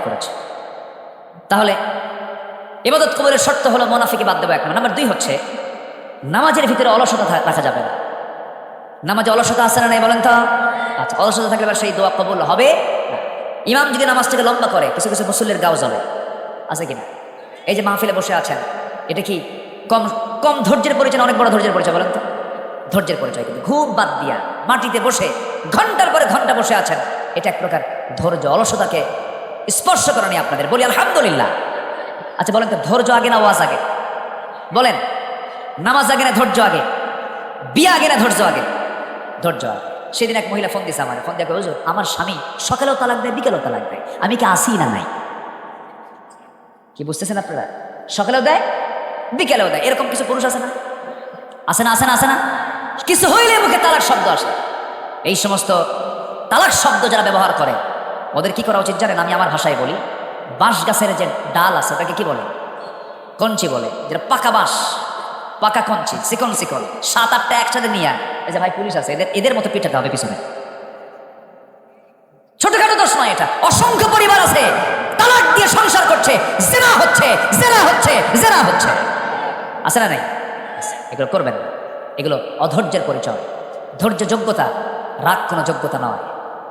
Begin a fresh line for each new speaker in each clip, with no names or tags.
করেছে। তাহলে ইবাদত কবুলের শর্ত হলো মুনাফিকে বাদ দেবো 1 নাম্বার। 2 হচ্ছে নামাজের ভিতরে অলসতা রাখা যাবে না। নামাজে অলসতা আছে না নাই বলেন তো? আচ্ছা, অলসতা থাকলে এবার সেই দোয়া কবুল হবে না। ইমাম যদি নামাজটাকে লম্বা করে, কিছু কিছু মুসল্লির গাও জ্বলে, আছে কিনা? এই যে মাহফিলে বসে আছেন, এটা কি কম কম ধৈর্যের পরিচয় না অনেক বড় ধৈর্যের পরিচয় বলেন তো? ধৈর্যের পরিচয়। কিন্তু ঘুম বাদ দিয়া মাটিতে বসে ঘন্টার পরে ঘন্টা বসে আছেন, এটা এক প্রকার ধৈর্য। অলসতাকে স্পর্শ করেনি আপনাদের, বলি আলহামদুলিল্লাহ। আচ্ছা বলেন তো, ধৈর্য আগে না ওয়াজ আগে? বলেন, নামাজ আগে না ধৈর্য আগে? বিয়ে আগে না ধৈর্য আগে? ধৈর্য আগে। সেদিন এক মহিলা ফোন দিছে আমার, ফোন দিয়ে হুজুর আমার স্বামী সকালেও তালাক দেয়, বিকেলেও তালাক দেয়, আমি কি আসি না নাই? কি বুঝতেছেন আপনারা? সকালেও দেয়, বিকেলেও দেয়। এরকম কিছু পুরুষ আছে না? আছে না? আছে না? আছে না? কিছু হইলে মুখে তালাক শব্দ আসে। এই সমস্ত তালাক শব্দ যারা ব্যবহার করে, ওদের কি করা উচিত জানেন? আমি আমার ভাষায় বলি, বাঁশ গাছের যে ডাল আছে ওটাকে কি বলে? কঞ্চি বলে। যেটা পাকা বাঁশ, পাকা কঞ্চি, চিকন চিকন 7-8টা একসাথে নিয়ে, এই যে ভাই পুলিশ আছে, এদের মতো পিটাতে হবে পিছনে। ছোটখাটো দোষ নয় এটা। অসংখ্য পরিবার আছে তালাক দিয়ে সংসার করছে, জেনা হচ্ছে, জেনা হচ্ছে, জেনা হচ্ছে। আছে না নাই? এগুলো করবেন না। এগুলো অধৈর্যের পরিচয়। ধৈর্য যোগ্যতা, রাগ কোনো যোগ্যতা নয়।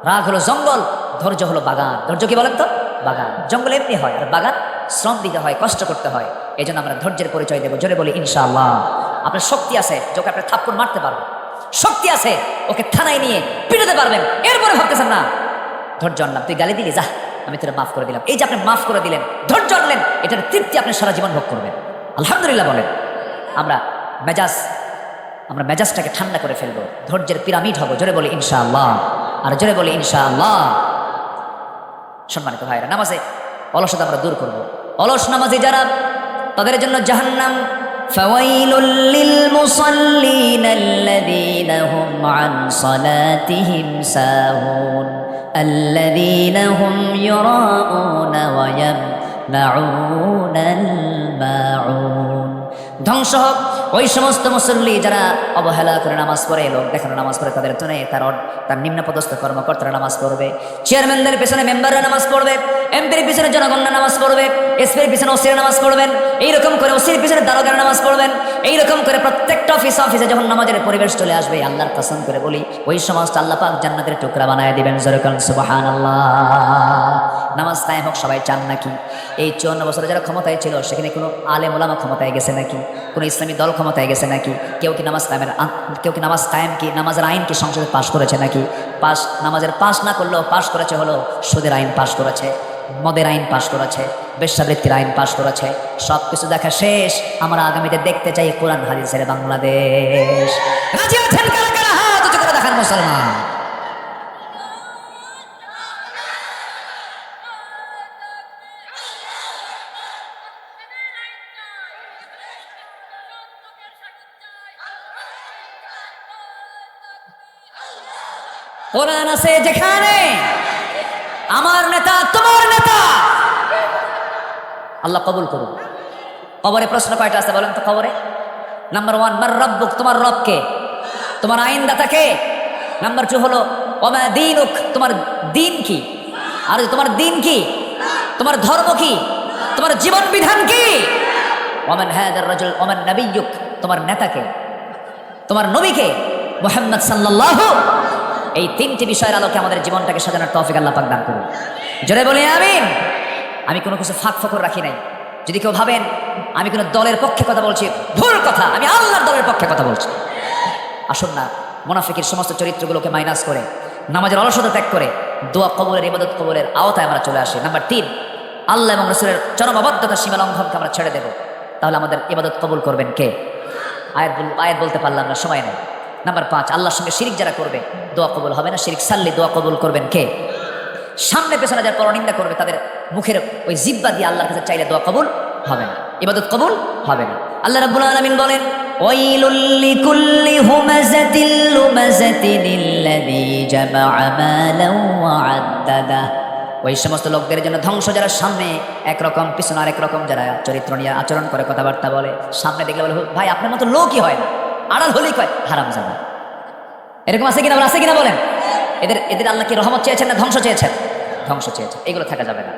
রাগ হলো জঙ্গল, ধৈর্য হলো বাগান। ধৈর্য কি বলেন তো? বাগান। জঙ্গল এমনি হয়, আর বাগান শ্রম দিতে হয়, কষ্ট করতে হয়। এই জন্য আমরা ধৈর্যের পরিচয় দেবো। জোরে বলি ইনশাআল্লাহ। আপনার শক্তি আছে, যোকে আপনি থাপ্পড় মারতে পারবেন, শক্তি আছে ওকে থানায় নিয়ে পিটাতে পারবেন। এরপরে ভাবতেছেন না ধৈর্য আনলাম, তুই গালি দিলি, যা আমি তোরা মাফ করে দিলাম। এই যে আপনি মাফ করে দিলেন, ধৈর্য আনলেন, এটার তৃপ্তি আপনি সারা জীবন ভোগ করবেন। আলহামদুলিল্লাহ বলেন। আমরা মেজাজটাকে ঠান্ডা করে ফেলবো, ধৈর্যের পিরামিড হবো। জোরে বলি ইনশাআল্লাহ। আর জোরে বলি ইনশাআল্লাহ। সম্মানিত ভাইরা, নামাজে অলসতা আমরা দূর করব। অলস নামাজি যারা, তাদের জন্য জাহান্নাম। ফাওয়াইলুল লিল মুসাল্লিন আল্লাযীনা হুম আন সালাতিহিম সাহুন আল্লাযীনা হুম ইউরাউনা ওয়া ইয়ামনাউনাল মাউন। ধ্বংস হোক ওই সমস্ত মুসল্লি যারা অবহেলা করে নামাজ পড়ে, লোক দেখানো নামাজ পড়ে। তাদের জন্য তার নিম্নপদস্থ কর্মকর্তারা নামাজ পড়বে, চেয়ারম্যানদের পিছনে মেম্বাররা নামাজ পড়বে, এমপির পিছনে জনগণরা নামাজ পড়বে, এসপির পিছনে ওসিরা নামাজ পড়বেন, এইরকম করে ওসির পিছনে দারোগারা নামাজ পড়বেন। এইরকম করে প্রত্যেকটা অফিসে যখন নামাজের পরিবেশ চলে আসবে, আল্লাহর কসম করে বলি, ওই সমস্ত আল্লাহ পাক জান্নাতের টুকরা বানায় দিবেন। জোরে বলেন সুবহানাল্লাহ। নামাজ কায়েম হোক সবাই চান নাকি? এই 54 বছরে যারা ক্ষমতায় ছিল, সেখানে কোনো আলেম ওলামা ক্ষমতায় গেছে নাকি? কোনো ইসলামী দল ক্ষমতায় গেছে নাকি? কেউ কি নামাজ কায়েম কি নামাজের আইন কি সংসদে পাশ করেছে নাকি? নামাজের পাশ না করলেও পাশ করেছে হলো সুদের আইন পাশ করেছে, মদের আইন পাশ করেছে, বেশ্যাবৃত্তির আইন পাশ করেছে। সব কিছু দেখা শেষ। আমরা আগামীতে দেখতে চাই কোরআন হাদিসের বাংলাদেশ। রাজি আছেন কারা কারা? হাত উঁচু করে দেখান মুসলমান। কোরআন আছে যেখানে, আমার নেতা তোমার নেতা। আল্লাহ কবুল করুন। কবরে প্রশ্ন কয়টা আছে বলেন তো? কবরে নাম্বার 1, মার রব্বুক, তোমার রব কে? তোমার আইনদাতা কে? নাম্বার 2 হলো ওমা দীনুক, তোমার দিন কি? আর তোমার দিন কি? তোমার ধর্ম কি? তোমার জীবন বিধান কি? ওমান হাদার রাজুল ওমান নবিয়ুক, তোমার নেতা কে? তোমার নবী কে? মুহাম্মদ সাল্লাল্লাহু। এই 3টি বিষয়ের আলোকে আমাদের জীবনটাকে সাজানোর তৌফিক আল্লাহ পাক দান করুন। জোরে বলি আমিন। আমি কোনো কিছু ফাঁক ফোকর রাখি নাই। যদি কেউ ভাবেন আমি কোনো দলের পক্ষে কথা বলছি, ভুল কথা। আমি আল্লাহর দলের পক্ষে কথা বলছি। আসুন না, মুনাফিকের সমস্ত চরিত্রগুলোকে মাইনাস করে, নামাজের অলসতা ত্যাগ করে দোয়া কবুলের, ইবাদত কবুলের আওতায় আমরা চলে আসি। নাম্বার 3, আল্লাহ এবং রাসূলের চরম অবাধ্যতা, সীমা লঙ্ঘনকে আমরা ছেড়ে দেব। তাহলে আমাদের ইবাদত কবুল করবেন কে? আয়াত বলতে পারলাম না, সময় নেই। নাম্বার 5, আল্লাহর সঙ্গে শিরিক যারা করবে দোয়া কবুল হবে না। শিরিক সাল্লি, দোয়া কবুল করবেন কে? সামনে পেছনে যারা পরনিন্দা করবে, তাদের মুখের ওই জিহ্বা দিয়ে আল্লাহর কাছে চাইলে দোয়া কবুল হবে না, ইবাদত কবুল হবে না। আল্লাহ রাব্বুল আলামিন বলেন, ওয়াইলুল লিকুল্লি হুমাযাতিল লুমাযাতিনিল্লাযী জামাআ মালান ওয়া আদ্দাদা। ওই সমস্ত লোকদের জন্য ধ্বংস, যারা সামনে একরকম পিছনে আরেক রকম, যারা চরিত্র নিয়ে আচরণ করে, কথাবার্তা বলে। সামনে দেখলে বলে ভাই আপনার মতো লোকই হয় না, আড়াল হলেই কয় হারামজাদা। এরকম আছে কিনা? আছে কিনা বলেন? এদের আল্লাহ কি রহমত চেয়েছেন না ধ্বংস চেয়েছেন? ধ্বংস চেয়েছেন, এগুলো থাকা যাবে না।